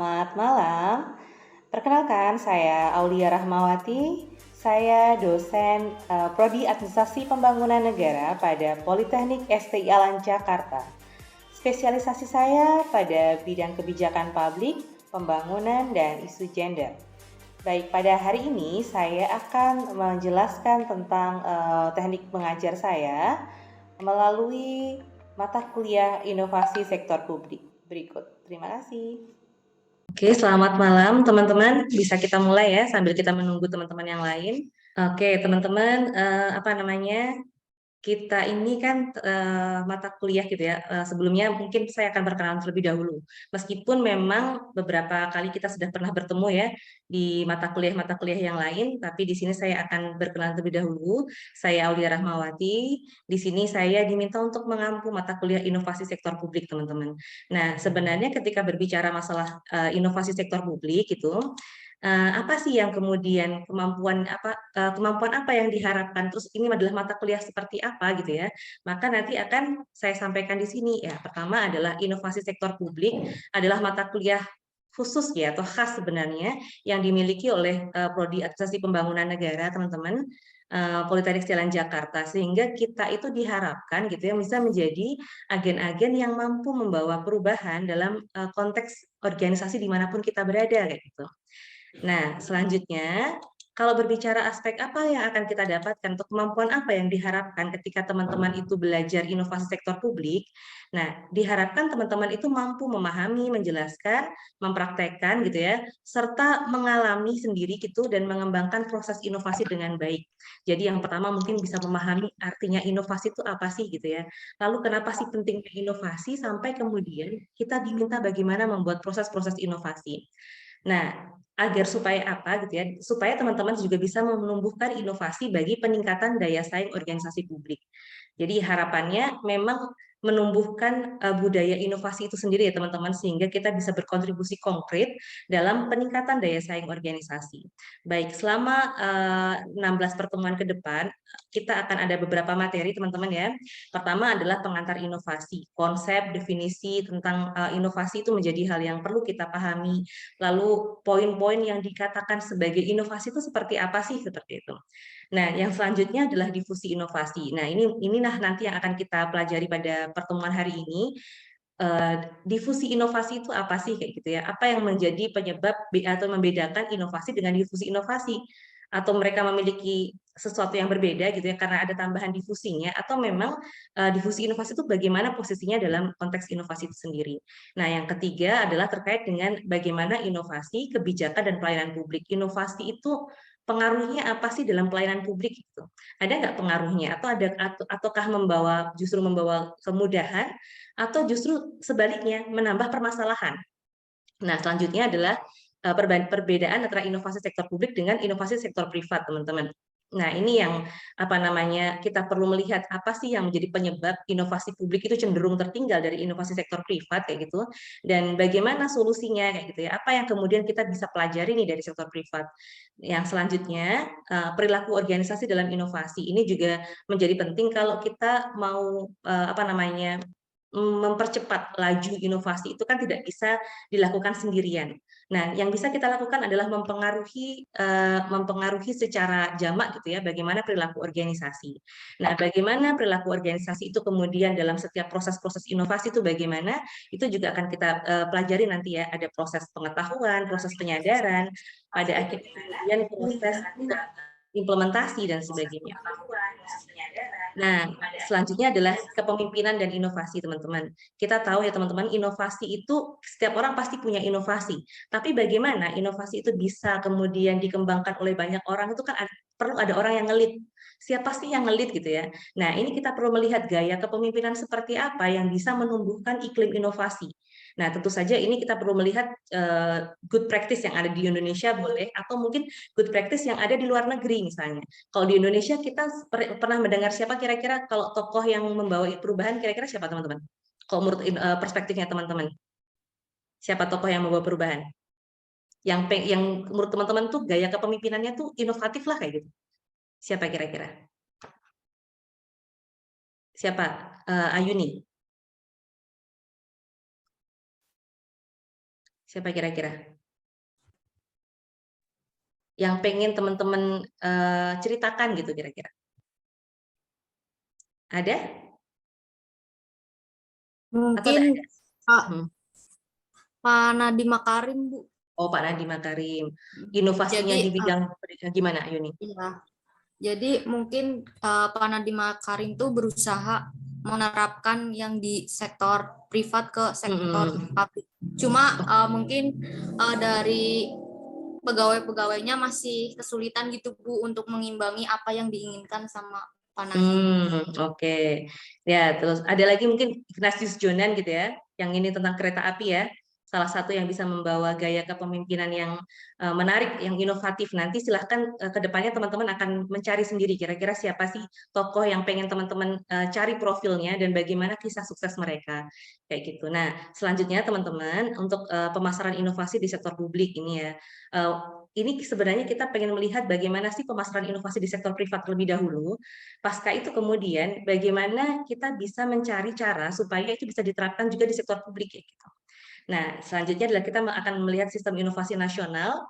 Selamat malam. Perkenalkan, saya Aulia Rahmawati. Saya dosen Prodi Administrasi Pembangunan Negara pada Politeknik STI Alan Jakarta. Spesialisasi saya pada bidang kebijakan publik, pembangunan, dan isu gender. Baik, pada hari ini saya akan menjelaskan tentang teknik mengajar saya melalui mata kuliah inovasi sektor publik berikut. Terima kasih. Oke, selamat malam teman-teman. Bisa kita mulai ya sambil kita menunggu teman-teman yang lain. Oke, teman-teman, apa namanya? Kita ini kan mata kuliah gitu ya. Sebelumnya mungkin saya akan berkenalan terlebih dahulu. Meskipun memang beberapa kali kita sudah pernah bertemu ya di mata kuliah yang lain, tapi di sini saya akan berkenalan terlebih dahulu. Saya Aulia Rahmawati. Di sini saya diminta untuk mengampu mata kuliah inovasi sektor publik, teman-teman. Nah, sebenarnya ketika berbicara masalah inovasi sektor publik itu apa sih yang kemudian kemampuan apa yang diharapkan, terus ini adalah mata kuliah seperti apa gitu ya, maka nanti akan saya sampaikan di sini ya. Pertama adalah inovasi sektor publik adalah mata kuliah khusus ya atau khas sebenarnya yang dimiliki oleh Prodi Administrasi Pembangunan Negara, teman-teman, Politeknik Jalan Jakarta, sehingga kita itu diharapkan gitu ya bisa menjadi agen-agen yang mampu membawa perubahan dalam konteks organisasi dimanapun kita berada kayak gitu. Nah, selanjutnya, kalau berbicara aspek apa yang akan kita dapatkan atau kemampuan apa yang diharapkan ketika teman-teman itu belajar inovasi sektor publik, nah, diharapkan teman-teman itu mampu memahami, menjelaskan, mempraktekkan gitu ya, serta mengalami sendiri gitu dan mengembangkan proses inovasi dengan baik. Jadi yang pertama mungkin bisa memahami artinya inovasi itu apa sih gitu ya. Lalu kenapa sih pentingnya inovasi sampai kemudian kita diminta bagaimana membuat proses-proses inovasi. Nah, agar supaya apa gitu ya, supaya teman-teman juga bisa menumbuhkan inovasi bagi peningkatan daya saing organisasi publik. Jadi harapannya memang menumbuhkan budaya inovasi itu sendiri ya teman-teman, sehingga kita bisa berkontribusi konkret dalam peningkatan daya saing organisasi. Baik, selama 16 pertemuan ke depan kita akan ada beberapa materi teman-teman ya. Pertama adalah pengantar inovasi, konsep, definisi tentang inovasi itu menjadi hal yang perlu kita pahami. Lalu poin-poin yang dikatakan sebagai inovasi itu seperti apa sih, seperti itu. Nah, yang selanjutnya adalah difusi inovasi. Nah, inilah nanti yang akan kita pelajari pada pertemuan hari ini. Difusi inovasi itu apa sih kayak gitu ya? Apa yang menjadi penyebab atau membedakan inovasi dengan difusi inovasi? Atau mereka memiliki sesuatu yang berbeda gitu ya karena ada tambahan difusinya, atau memang difusi inovasi itu bagaimana posisinya dalam konteks inovasi itu sendiri. Nah, yang ketiga adalah terkait dengan bagaimana inovasi, kebijakan, dan pelayanan publik. Inovasi itu pengaruhnya apa sih dalam pelayanan publik itu? Ada nggak pengaruhnya? Ataukah justru membawa kemudahan, atau justru sebaliknya menambah permasalahan? Nah, selanjutnya adalah perbedaan antara inovasi sektor publik dengan inovasi sektor privat, teman-teman. Nah, ini yang apa namanya kita perlu melihat apa sih yang menjadi penyebab inovasi publik itu cenderung tertinggal dari inovasi sektor privat kayak gitu, dan bagaimana solusinya kayak gitu ya. Apa yang kemudian kita bisa pelajari nih dari sektor privat. Yang selanjutnya, perilaku organisasi dalam inovasi ini juga menjadi penting kalau kita mau apa namanya mempercepat laju inovasi itu kan tidak bisa dilakukan sendirian. Nah, yang bisa kita lakukan adalah mempengaruhi secara jamak gitu ya, bagaimana perilaku organisasi. Nah, bagaimana perilaku organisasi itu kemudian dalam setiap proses-proses inovasi itu bagaimana, itu juga akan kita pelajari nanti ya, ada proses pengetahuan, proses penyadaran, pada akhirnya kemudian proses implementasi dan sebagainya. Nah, selanjutnya adalah kepemimpinan dan inovasi, teman-teman. Kita tahu ya, teman-teman, inovasi itu setiap orang pasti punya inovasi. Tapi bagaimana inovasi itu bisa kemudian dikembangkan oleh banyak orang itu kan perlu ada orang yang ngelit. Siapa sih yang ngelit gitu ya? Nah, ini kita perlu melihat gaya kepemimpinan seperti apa yang bisa menumbuhkan iklim inovasi. Nah, tentu saja ini kita perlu melihat good practice yang ada di Indonesia boleh, atau mungkin good practice yang ada di luar negeri misalnya. Kalau di Indonesia kita pernah mendengar siapa kira-kira kalau tokoh yang membawa perubahan, kira-kira siapa teman-teman? Kalau menurut perspektifnya teman-teman, siapa tokoh yang membawa perubahan? Yang menurut teman-teman tuh gaya kepemimpinannya tuh inovatif lah kayak gitu. Siapa kira-kira? Siapa? Ayuni. Siapa kira-kira? Yang pengen teman-teman ceritakan gitu kira-kira. Ada? Atau Mungkin tidak ada? Pak Hmm. Pak Nadiem Makarim, Bu. Oh, Pak Nadiem Makarim. Inovasinya Jadi di bidang pendidikan gimana, Yuni? ya, jadi mungkin Pak Nadiem Makarim tuh berusaha menerapkan yang di sektor privat ke sektor Hmm. publik. Cuma mungkin dari pegawai-pegawainya masih kesulitan gitu Bu untuk mengimbangi apa yang diinginkan sama Pak Nadiem. Oke. Ya, terus ada lagi mungkin Ignatius Jonan gitu ya, yang ini tentang kereta api ya. Salah satu yang bisa membawa gaya kepemimpinan yang menarik, yang inovatif. Nanti silahkan ke depannya teman-teman akan mencari sendiri kira-kira siapa sih tokoh yang pengen teman-teman cari profilnya dan bagaimana kisah sukses mereka. Kayak gitu. Nah, selanjutnya teman-teman untuk pemasaran inovasi di sektor publik ini ya. eh, ini sebenarnya kita pengen melihat bagaimana sih pemasaran inovasi di sektor privat terlebih dahulu. Pasca itu kemudian bagaimana kita bisa mencari cara supaya itu bisa diterapkan juga di sektor publik ya gitu. Nah, selanjutnya adalah kita akan melihat sistem inovasi nasional,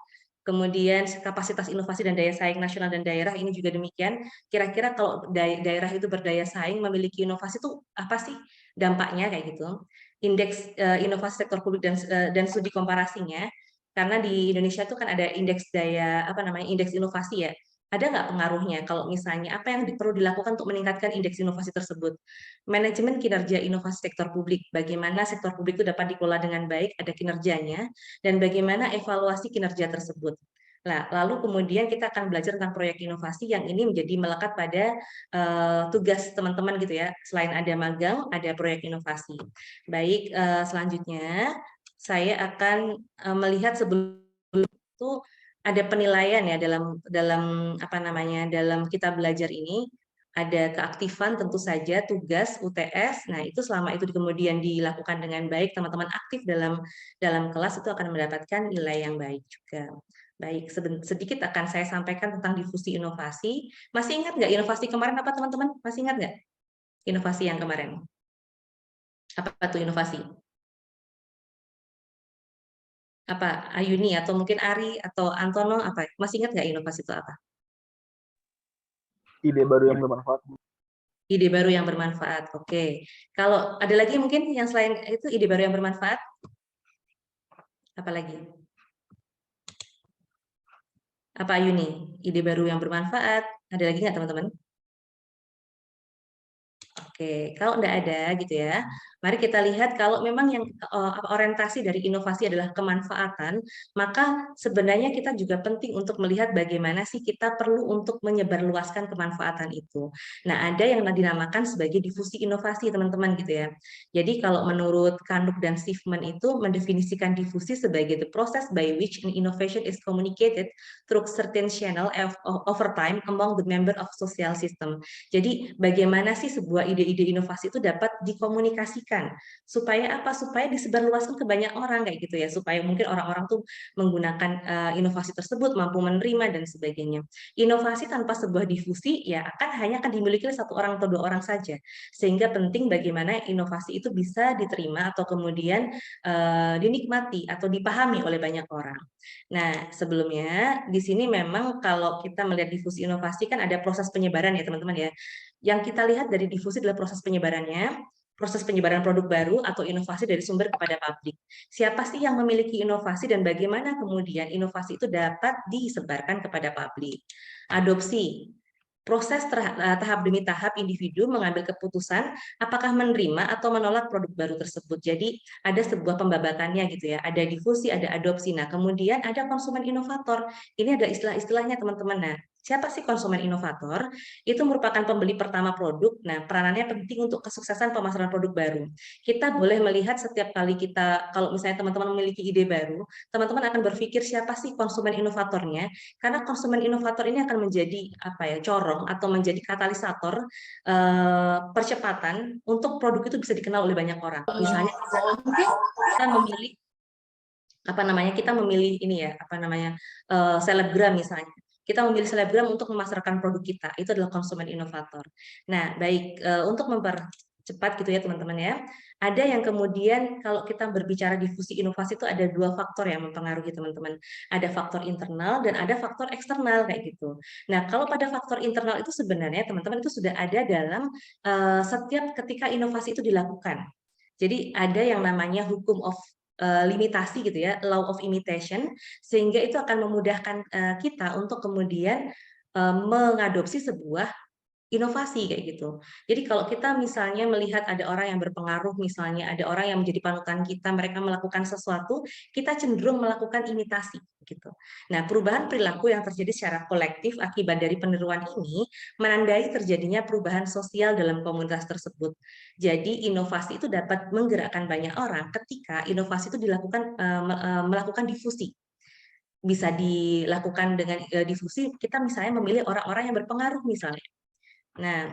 kemudian kapasitas inovasi dan daya saing nasional dan daerah ini juga demikian. Kira-kira kalau daerah itu berdaya saing memiliki inovasi itu apa sih dampaknya kayak gitu. Indeks inovasi sektor publik dan studi komparasinya. Karena di Indonesia itu kan ada indeks daya apa namanya indeks inovasi ya. Ada nggak pengaruhnya kalau misalnya apa yang perlu dilakukan untuk meningkatkan indeks inovasi tersebut? Manajemen kinerja inovasi sektor publik, bagaimana sektor publik itu dapat dikelola dengan baik, ada kinerjanya, dan bagaimana evaluasi kinerja tersebut. Nah, lalu kemudian kita akan belajar tentang proyek inovasi yang ini menjadi melekat pada tugas teman-teman gitu ya. Selain ada magang, ada proyek inovasi. Baik, selanjutnya saya akan melihat sebelum itu ada penilaian ya dalam dalam apa namanya dalam kita belajar ini ada keaktifan tentu saja tugas UTS. Nah, itu selama itu kemudian dilakukan dengan baik, teman-teman aktif dalam dalam kelas itu akan mendapatkan nilai yang baik juga. Baik, sedikit akan saya sampaikan tentang difusi inovasi. Masih ingat nggak inovasi kemarin apa teman-teman? Masih ingat nggak inovasi yang kemarin? Apa tuh inovasi? Apa Ayuni atau mungkin Ari atau Antono apa? Masih ingat nggak inovasi itu apa? Ide baru yang bermanfaat. Ide baru yang bermanfaat. Oke. Kalau ada lagi mungkin yang selain itu ide baru yang bermanfaat? Apa lagi? Apa Ayuni? Ide baru yang bermanfaat? Ada lagi nggak teman-teman? Oke, kalau tidak ada gitu ya, mari kita lihat kalau memang yang orientasi dari inovasi adalah kemanfaatan, maka sebenarnya kita juga penting untuk melihat bagaimana sih kita perlu untuk menyebarluaskan kemanfaatan itu. Nah, ada yang dinamakan sebagai difusi inovasi, teman-teman gitu ya. Jadi kalau menurut Kanduk dan Schiffman itu mendefinisikan difusi sebagai the process by which an innovation is communicated through certain channel over time among the member of social system. Jadi bagaimana sih sebuah ide-ide inovasi itu dapat dikomunikasikan supaya apa? Supaya disebarluaskan ke banyak orang kayak gitu ya, supaya mungkin orang-orang tuh menggunakan inovasi tersebut mampu menerima dan sebagainya. Inovasi tanpa sebuah difusi ya hanya akan dimiliki oleh satu orang atau dua orang saja. Sehingga penting bagaimana inovasi itu bisa diterima atau kemudian dinikmati atau dipahami oleh banyak orang. Nah, sebelumnya di sini memang kalau kita melihat difusi inovasi kan ada proses penyebaran ya teman-teman ya. Yang kita lihat dari difusi adalah proses penyebaran produk baru atau inovasi dari sumber kepada publik. Siapa sih yang memiliki inovasi dan bagaimana kemudian inovasi itu dapat disebarkan kepada publik? Adopsi. Proses tahap demi tahap individu mengambil keputusan apakah menerima atau menolak produk baru tersebut. Jadi ada sebuah pembabakannya gitu ya. Ada difusi, ada adopsi. Nah, kemudian ada konsumen inovator. Ini ada istilah-istilahnya teman-teman. Nah, siapa sih konsumen inovator? Itu merupakan pembeli pertama produk. Nah, peranannya penting untuk kesuksesan pemasaran produk baru. Kita boleh melihat setiap kali kita, kalau misalnya teman-teman memiliki ide baru, teman-teman akan berpikir siapa sih konsumen inovatornya, karena konsumen inovator ini akan menjadi apa ya, corong atau menjadi katalisator percepatan untuk produk itu bisa dikenal oleh banyak orang. Misalnya kita memilih apa namanya kita memilih ini ya apa namanya selebgram misalnya kita memilih selebgram untuk memasarkan produk kita itu adalah konsumen inovator. Nah baik untuk cepat gitu ya teman-teman ya. Ada yang kemudian kalau kita berbicara difusi inovasi itu ada dua faktor yang mempengaruhi teman-teman. Ada faktor internal dan ada faktor eksternal kayak gitu. Nah, kalau pada faktor internal itu sebenarnya teman-teman itu sudah ada dalam setiap ketika inovasi itu dilakukan. Jadi ada yang namanya hukum of limitasi gitu ya, law of imitation, sehingga itu akan memudahkan kita untuk kemudian mengadopsi sebuah inovasi kayak gitu. Jadi kalau kita misalnya melihat ada orang yang berpengaruh, misalnya ada orang yang menjadi panutan kita, mereka melakukan sesuatu, kita cenderung melakukan imitasi gitu. Nah, perubahan perilaku yang terjadi secara kolektif akibat dari peniruan ini menandai terjadinya perubahan sosial dalam komunitas tersebut. Jadi inovasi itu dapat menggerakkan banyak orang ketika inovasi itu dilakukan melakukan difusi. Bisa dilakukan dengan difusi, kita misalnya memilih orang-orang yang berpengaruh misalnya. Nah,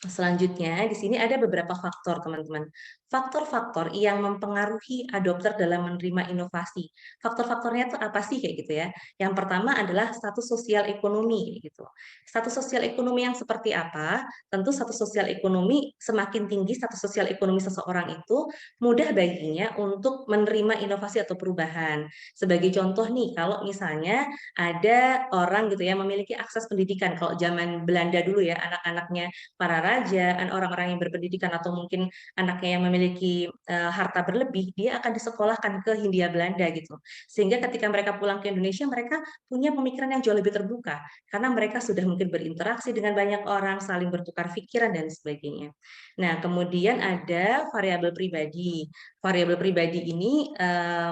selanjutnya, di sini ada beberapa faktor, teman-teman. Faktor-faktor yang mempengaruhi adopter dalam menerima inovasi. Faktor-faktornya itu apa sih kayak gitu ya? Yang pertama adalah status sosial ekonomi kayak gitu. Status sosial ekonomi yang seperti apa? Tentu status sosial ekonomi semakin tinggi status sosial ekonomi seseorang itu mudah baginya untuk menerima inovasi atau perubahan. Sebagai contoh nih, kalau misalnya ada orang gitu ya memiliki akses pendidikan. Kalau zaman Belanda dulu ya, anak-anaknya para raja, orang-orang yang berpendidikan atau mungkin anaknya yang memiliki harta berlebih, dia akan disekolahkan ke Hindia Belanda gitu. Sehingga ketika mereka pulang ke Indonesia, mereka punya pemikiran yang jauh lebih terbuka karena mereka sudah mungkin berinteraksi dengan banyak orang, saling bertukar pikiran dan sebagainya. Nah, kemudian ada variabel pribadi. Variabel pribadi ini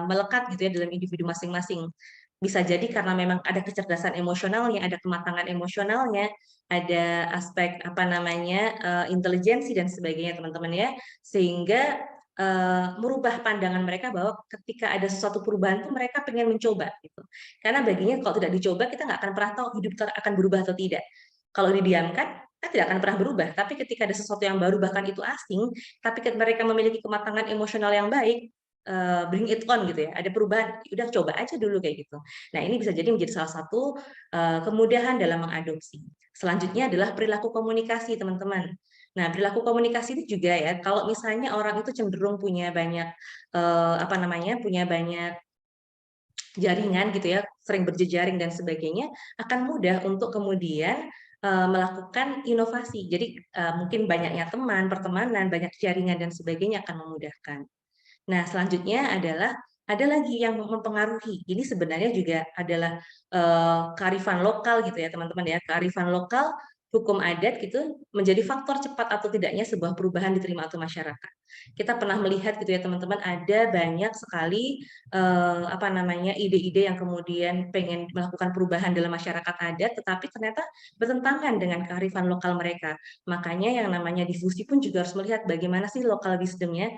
melekat gitu ya dalam individu masing-masing. Bisa jadi karena memang ada kecerdasan emosionalnya, ada kematangan emosionalnya, ada aspek apa namanya intelijensi dan sebagainya teman-teman ya, sehingga merubah pandangan mereka bahwa ketika ada sesuatu perubahan tuh mereka pengen mencoba gitu. Karena baginya kalau tidak dicoba kita nggak akan pernah tahu hidup kita akan berubah atau tidak. Kalau didiamkan kita tidak akan pernah berubah. Tapi ketika ada sesuatu yang baru bahkan itu asing, tapi mereka memiliki kematangan emosional yang baik, bring it on gitu ya. Ada perubahan, udah coba aja dulu kayak gitu. Nah, ini bisa jadi menjadi salah satu kemudahan dalam mengadopsi. Selanjutnya adalah perilaku komunikasi, teman-teman. Nah, perilaku komunikasi itu juga ya, kalau misalnya orang itu cenderung punya banyak apa namanya, punya banyak jaringan gitu ya, sering berjejaring dan sebagainya, akan mudah untuk kemudian melakukan inovasi. Jadi mungkin banyaknya teman, pertemanan, banyak jaringan dan sebagainya akan memudahkan. Nah, selanjutnya adalah ada lagi yang mempengaruhi. Ini sebenarnya juga adalah kearifan lokal gitu ya, teman-teman ya. Kearifan lokal, hukum adat gitu menjadi faktor cepat atau tidaknya sebuah perubahan diterima atau masyarakat. Kita pernah melihat gitu ya, teman-teman, ada banyak sekali apa namanya ide-ide yang kemudian pengen melakukan perubahan dalam masyarakat adat, tetapi ternyata bertentangan dengan kearifan lokal mereka. Makanya yang namanya difusi pun juga harus melihat bagaimana sih lokal wisdomnya,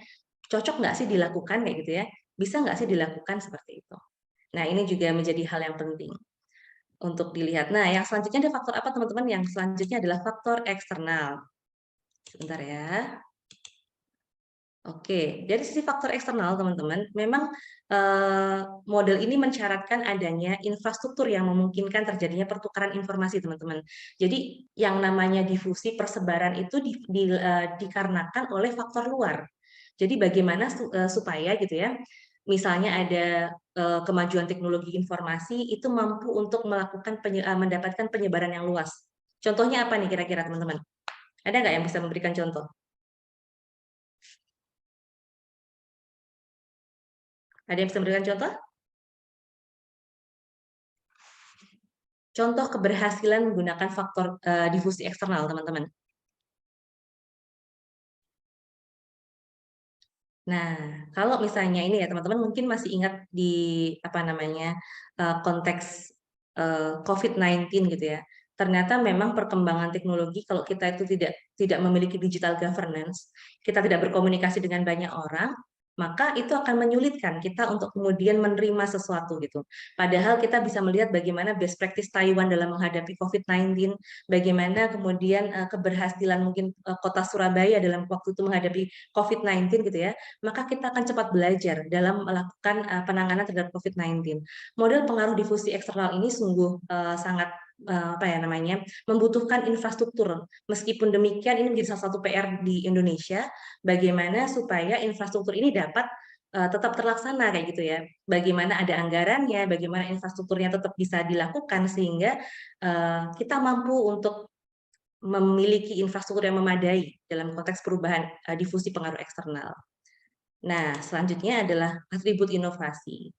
cocok nggak sih dilakukan kayak gitu ya? Bisa nggak sih dilakukan seperti itu? Nah, ini juga menjadi hal yang penting untuk dilihat. Nah, yang selanjutnya ada faktor apa teman-teman? Yang selanjutnya adalah faktor eksternal. Sebentar ya. Oke, dari sisi faktor eksternal teman-teman, memang model ini mensyaratkan adanya infrastruktur yang memungkinkan terjadinya pertukaran informasi teman-teman. Jadi yang namanya difusi persebaran itu dikarenakan oleh faktor luar. Jadi bagaimana supaya gitu ya, misalnya ada kemajuan teknologi informasi itu mampu untuk melakukan mendapatkan penyebaran yang luas. Contohnya apa nih kira-kira teman-teman? Ada nggak yang bisa memberikan contoh? Ada yang bisa memberikan contoh? Contoh keberhasilan menggunakan faktor difusi eksternal, teman-teman. Nah, kalau misalnya ini ya teman-teman mungkin masih ingat di apa namanya konteks COVID-19 gitu ya. Ternyata memang perkembangan teknologi kalau kita itu tidak memiliki digital governance, kita tidak berkomunikasi dengan banyak orang, maka itu akan menyulitkan kita untuk kemudian menerima sesuatu gitu. Padahal kita bisa melihat bagaimana best practice Taiwan dalam menghadapi COVID-19, bagaimana kemudian keberhasilan mungkin kota Surabaya dalam waktu itu menghadapi COVID-19 gitu ya, maka kita akan cepat belajar dalam melakukan penanganan terhadap COVID-19. Model pengaruh difusi eksternal ini sungguh sangat apa ya namanya, membutuhkan infrastruktur. Meskipun demikian, ini menjadi salah satu PR di Indonesia, bagaimana supaya infrastruktur ini dapat tetap terlaksana kayak gitu ya. Bagaimana ada anggarannya, bagaimana infrastrukturnya tetap bisa dilakukan sehingga kita mampu untuk memiliki infrastruktur yang memadai dalam konteks perubahan difusi pengaruh eksternal. Nah, selanjutnya adalah atribut inovasi.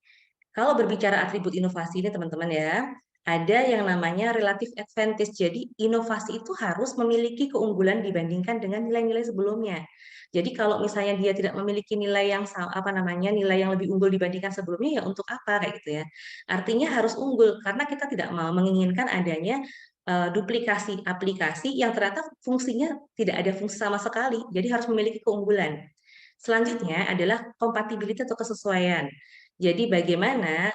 Kalau berbicara atribut inovasi ini teman-teman ya, ada yang namanya relative advantage. Jadi inovasi itu harus memiliki keunggulan dibandingkan dengan nilai-nilai sebelumnya. Jadi kalau misalnya dia tidak memiliki nilai yang apa namanya, nilai yang lebih unggul dibandingkan sebelumnya, ya untuk apa kayak gitu ya. Artinya harus unggul karena kita tidak mau menginginkan adanya duplikasi aplikasi yang ternyata fungsinya tidak ada fungsi sama sekali. Jadi harus memiliki keunggulan. Selanjutnya adalah compatibility atau kesesuaian. Jadi bagaimana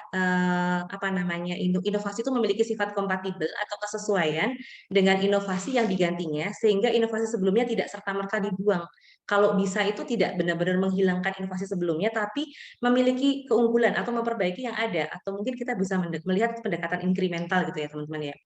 apa namanya inovasi itu memiliki sifat kompatibel atau kesesuaian dengan inovasi yang digantinya sehingga inovasi sebelumnya tidak serta-merta dibuang. Kalau bisa itu tidak benar-benar menghilangkan inovasi sebelumnya tapi memiliki keunggulan atau memperbaiki yang ada atau mungkin kita bisa melihat pendekatan inkremental gitu ya teman-teman ya.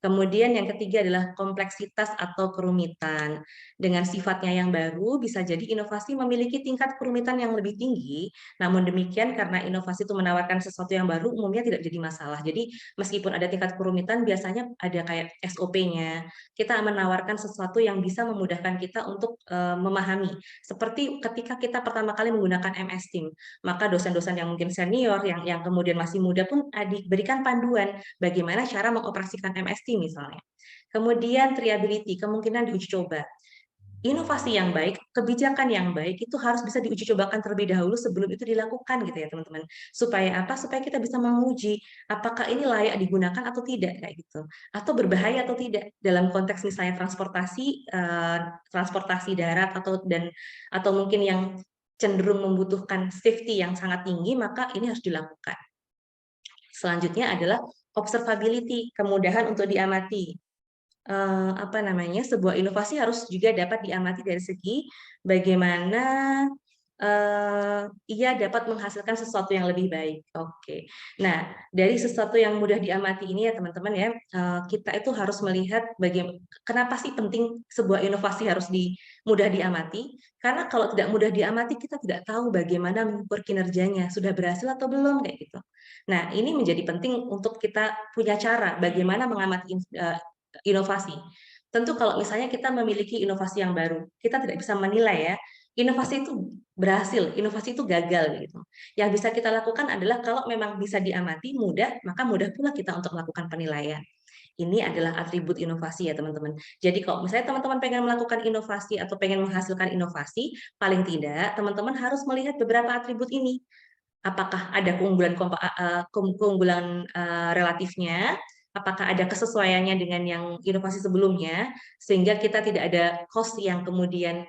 Kemudian yang ketiga adalah kompleksitas atau kerumitan. Dengan sifatnya yang baru, bisa jadi inovasi memiliki tingkat kerumitan yang lebih tinggi, namun demikian karena inovasi itu menawarkan sesuatu yang baru, umumnya tidak jadi masalah. Jadi meskipun ada tingkat kerumitan, biasanya ada kayak SOP-nya. Kita menawarkan sesuatu yang bisa memudahkan kita untuk memahami. Seperti ketika kita pertama kali menggunakan MS Team, maka dosen-dosen yang mungkin senior, yang kemudian masih muda pun diberikan panduan bagaimana cara mengoperasikan MST misalnya. Kemudian triability, kemungkinan diuji coba. Inovasi yang baik, kebijakan yang baik itu harus bisa diuji cobakan terlebih dahulu sebelum itu dilakukan gitu ya teman-teman. Supaya apa? Supaya kita bisa menguji apakah ini layak digunakan atau tidak kayak gitu. Atau berbahaya atau tidak dalam konteks misalnya transportasi darat atau mungkin yang cenderung membutuhkan safety yang sangat tinggi, maka ini harus dilakukan. Selanjutnya adalah observability, kemudahan untuk diamati. Apa namanya, sebuah inovasi harus juga dapat diamati dari segi bagaimana ia dapat menghasilkan sesuatu yang lebih baik. Oke. Nah, dari sesuatu yang mudah diamati ini ya teman-teman ya, kita itu harus melihat kenapa sih penting sebuah inovasi harus mudah diamati? Karena kalau tidak mudah diamati, kita tidak tahu bagaimana mengukur kinerjanya, sudah berhasil atau belum kayak gitu. Nah, ini menjadi penting untuk kita punya cara bagaimana mengamati inovasi. Tentu kalau misalnya kita memiliki inovasi yang baru, kita tidak bisa menilai ya, inovasi itu berhasil, inovasi itu gagal gitu. Yang bisa kita lakukan adalah kalau memang bisa diamati mudah, maka mudah pula kita untuk melakukan penilaian. Ini adalah atribut inovasi ya teman-teman. Jadi kalau misalnya teman-teman pengen melakukan inovasi atau pengen menghasilkan inovasi, paling tidak teman-teman harus melihat beberapa atribut ini. Apakah ada keunggulan relatifnya, apakah ada kesesuaiannya dengan yang inovasi sebelumnya, sehingga kita tidak ada cost yang kemudian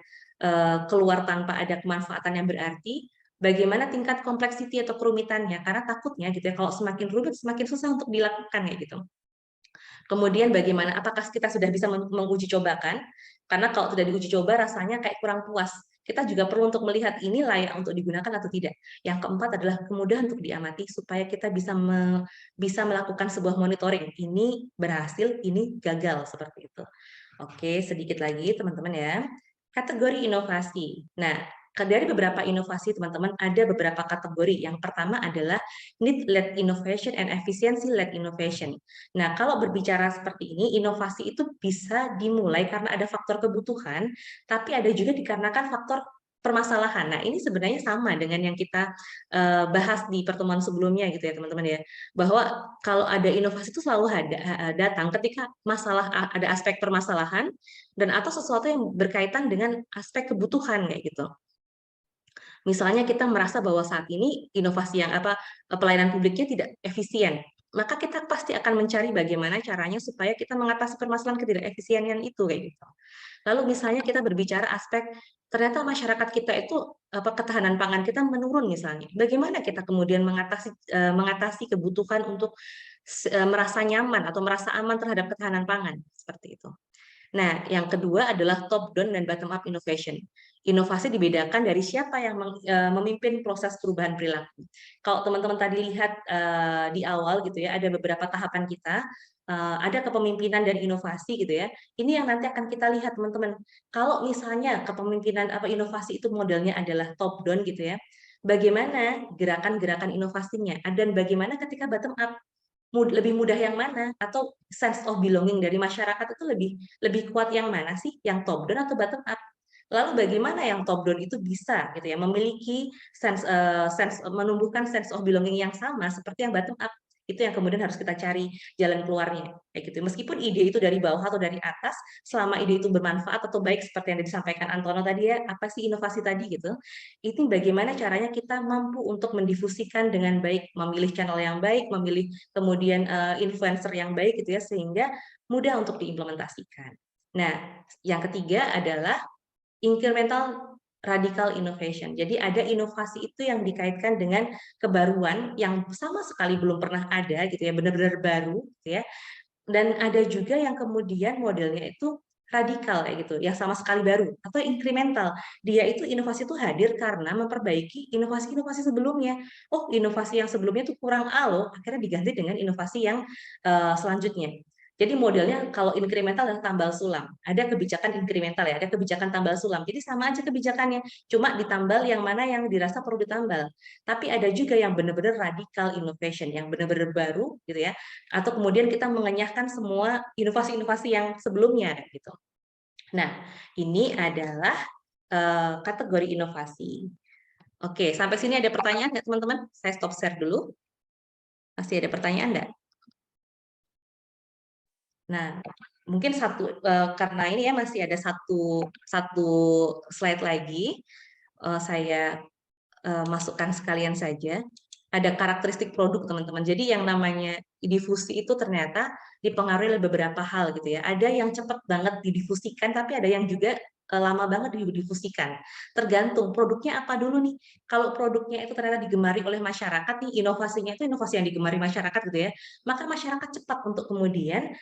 keluar tanpa ada kemanfaatan yang berarti. Bagaimana tingkat kompleksiti atau kerumitannya, karena takutnya gitu ya, kalau semakin rumit semakin susah untuk dilakukan ya gitu. Kemudian bagaimana, apakah kita sudah bisa menguji cobakan? Karena kalau tidak diuji coba rasanya kayak kurang puas. Kita juga perlu untuk melihat ini layak untuk digunakan atau tidak. Yang keempat adalah kemudahan untuk diamati supaya kita bisa melakukan sebuah monitoring. Ini berhasil, ini gagal seperti itu. Oke, sedikit lagi teman-teman ya. Kategori inovasi. Nah, dari beberapa inovasi teman-teman ada beberapa kategori. Yang pertama adalah need-led innovation and efficiency-led innovation. Nah, kalau berbicara seperti ini, inovasi itu bisa dimulai karena ada faktor kebutuhan, tapi ada juga dikarenakan faktor permasalahan. Nah, ini sebenarnya sama dengan yang kita bahas di pertemuan sebelumnya gitu ya, teman-teman ya. Bahwa kalau ada inovasi itu selalu datang ketika ada aspek permasalahan dan atau sesuatu yang berkaitan dengan aspek kebutuhan kayak gitu. Misalnya kita merasa bahwa saat ini inovasi pelayanan publiknya tidak efisien, maka kita pasti akan mencari bagaimana caranya supaya kita mengatasi permasalahan ketidakefisiensian itu kayak gitu. Lalu misalnya kita berbicara aspek ternyata masyarakat kita itu ketahanan pangan kita menurun misalnya. Bagaimana kita kemudian mengatasi kebutuhan untuk merasa nyaman atau merasa aman terhadap ketahanan pangan seperti itu. Nah, yang kedua adalah top down dan bottom up innovation. Inovasi dibedakan dari siapa yang memimpin proses perubahan perilaku. Kalau teman-teman tadi lihat di awal gitu ya, ada beberapa tahapan kita, ada kepemimpinan dan inovasi gitu ya. Ini yang nanti akan kita lihat teman-teman. Kalau misalnya kepemimpinan apa inovasi itu modelnya adalah top down gitu ya, bagaimana gerakan-gerakan inovasinya dan bagaimana ketika bottom up, lebih mudah yang mana, atau sense of belonging dari masyarakat itu lebih kuat yang mana sih, yang top down atau bottom up? Lalu bagaimana yang top down itu bisa gitu ya memiliki menumbuhkan sense of belonging yang sama seperti yang bottom up? Itu yang kemudian harus kita cari jalan keluarnya kayak gitu. Meskipun ide itu dari bawah atau dari atas, selama ide itu bermanfaat atau baik seperti yang disampaikan Antono tadi ya, apa sih inovasi tadi gitu? Itu bagaimana caranya kita mampu untuk mendifusikan dengan baik, memilih channel yang baik, memilih kemudian influencer yang baik gitu ya, sehingga mudah untuk diimplementasikan. Nah, yang ketiga adalah incremental radical innovation. Jadi ada inovasi itu yang dikaitkan dengan kebaruan yang sama sekali belum pernah ada gitu ya, benar-benar baru gitu ya. Dan ada juga yang kemudian modelnya itu radikal kayak gitu, yang sama sekali baru atau incremental. Dia itu inovasi itu hadir karena memperbaiki inovasi-inovasi sebelumnya. Oh, inovasi yang sebelumnya itu kurang A loh, akhirnya diganti dengan inovasi yang selanjutnya. Jadi modelnya kalau incremental dan tambal sulam. Ada kebijakan incremental ya, ada kebijakan tambal sulam. Jadi sama aja kebijakannya, cuma ditambal yang mana yang dirasa perlu ditambal. Tapi ada juga yang benar-benar radical innovation, yang benar-benar baru gitu ya. Atau kemudian kita mengenyahkan semua inovasi-inovasi yang sebelumnya gitu. Nah, ini adalah kategori inovasi. Oke, sampai sini ada pertanyaan nggak teman-teman? Saya stop share dulu. Masih ada pertanyaan nggak? Nah, mungkin karena ini ya masih ada satu slide lagi, saya masukkan sekalian saja. Ada karakteristik produk teman-teman. Jadi yang namanya difusi itu ternyata dipengaruhi oleh beberapa hal gitu ya. Ada yang cepat banget didifusikan, tapi ada yang juga lama banget didifusikan. Tergantung produknya apa dulu nih. Kalau produknya itu ternyata digemari oleh masyarakat nih, inovasinya itu inovasi yang digemari masyarakat gitu ya, maka masyarakat cepat untuk kemudian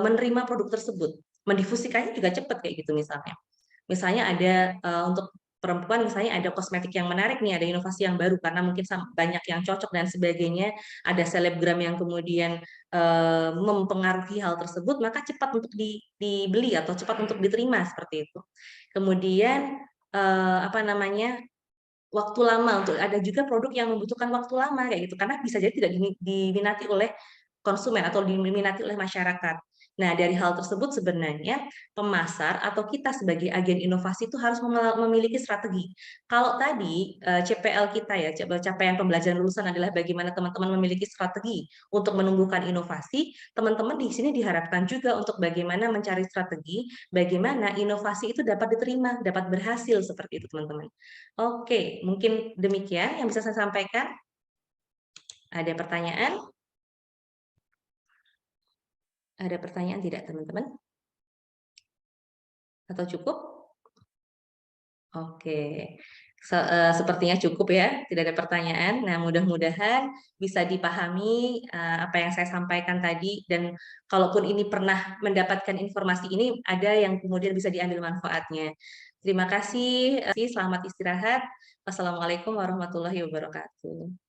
menerima produk tersebut. Mendifusikannya juga cepat kayak gitu misalnya. Misalnya ada untuk perempuan misalnya ada kosmetik yang menarik nih, ada inovasi yang baru karena mungkin banyak yang cocok dan sebagainya, ada selebgram yang kemudian mempengaruhi hal tersebut, maka cepat untuk dibeli atau cepat untuk diterima seperti itu. Kemudian apa namanya, waktu lama untuk ada juga produk yang membutuhkan waktu lama kayak gitu karena bisa jadi tidak diminati oleh konsumen atau diminati oleh masyarakat. Nah, dari hal tersebut sebenarnya pemasar atau kita sebagai agen inovasi itu harus memiliki strategi. Kalau tadi CPL kita ya, capaian pembelajaran lulusan adalah bagaimana teman-teman memiliki strategi untuk menumbuhkan inovasi, teman-teman di sini diharapkan juga untuk bagaimana mencari strategi, bagaimana inovasi itu dapat diterima, dapat berhasil seperti itu teman-teman. Oke, mungkin demikian yang bisa saya sampaikan. Ada pertanyaan? Ada pertanyaan tidak, teman-teman? Atau cukup? Oke, sepertinya cukup ya, tidak ada pertanyaan. Nah, mudah-mudahan bisa dipahami apa yang saya sampaikan tadi, dan kalaupun ini pernah mendapatkan informasi ini, ada yang kemudian bisa diambil manfaatnya. Terima kasih, selamat istirahat. Wassalamualaikum warahmatullahi wabarakatuh.